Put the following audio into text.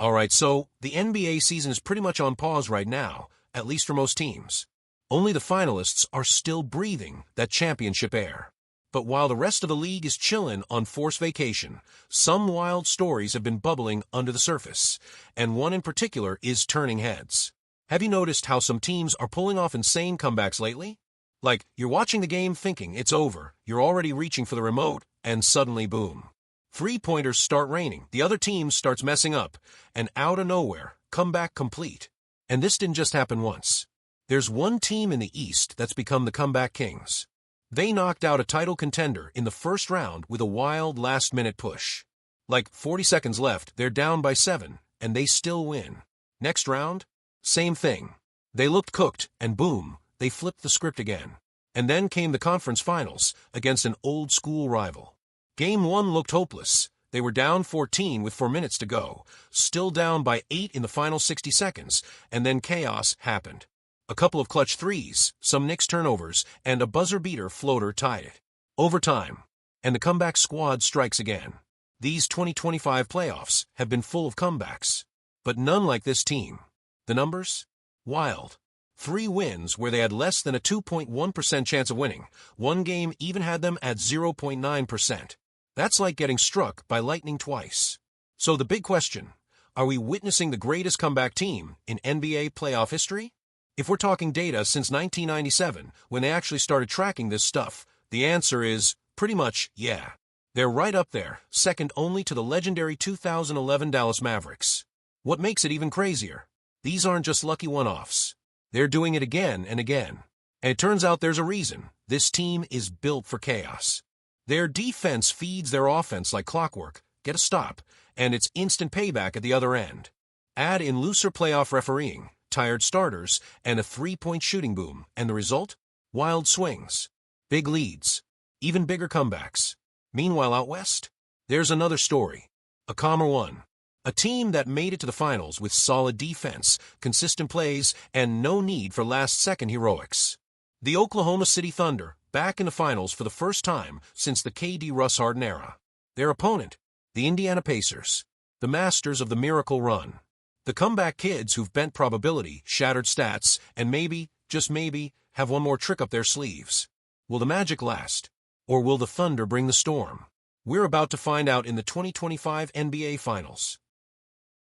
Alright, so the NBA season is pretty much on pause right now, at least for most teams. Only the finalists are still breathing that championship air. But while the rest of the league is chillin' on forced vacation, some wild stories have been bubbling under the surface, and one in particular is turning heads. Have you noticed how some teams are pulling off insane comebacks lately? Like, you're watching the game thinking it's over, you're already reaching for the remote, and suddenly boom. Three-pointers start raining, the other team starts messing up, and out of nowhere, comeback complete. And this didn't just happen once. There's one team in the East that's become the comeback kings. They knocked out a title contender in the first round with a wild last-minute push. Like 40 seconds left, they're down by 7, and they still win. Next round? Same thing. They looked cooked, and boom, they flipped the script again. And then came the conference finals against an old-school rival. Game 1 looked hopeless. They were down 14 with 4 minutes to go, still down by 8 in the final 60 seconds, and then chaos happened. A couple of clutch threes, some Knicks turnovers, and a buzzer-beater floater tied it. Overtime, and the comeback squad strikes again. These 2025 playoffs have been full of comebacks, but none like this team. The numbers? Wild. 3 wins where they had less than a 2.1% chance of winning. One game even had them at 0.9%. That's like getting struck by lightning twice. So the big question, are we witnessing the greatest comeback team in NBA playoff history? If we're talking data since 1997, when they actually started tracking this stuff, the answer is pretty much yeah. They're right up there, second only to the legendary 2011 Dallas Mavericks. What makes it even crazier? These aren't just lucky one-offs. They're doing it again and again. And it turns out there's a reason. This team is built for chaos. Their defense feeds their offense like clockwork, get a stop, and it's instant payback at the other end. Add in looser playoff refereeing, tired starters, and a three-point shooting boom, and the result? Wild swings, big leads, even bigger comebacks. Meanwhile out west, there's another story, a calmer one. A team that made it to the finals with solid defense, consistent plays, and no need for last-second heroics. The Oklahoma City Thunder, back in the finals for the first time since the KD Russ Harden era. Their opponent, the Indiana Pacers, the masters of the miracle run. The comeback kids who've bent probability, shattered stats, and maybe, just maybe, have one more trick up their sleeves. Will the magic last? Or will the Thunder bring the storm? We're about to find out in the 2025 NBA Finals.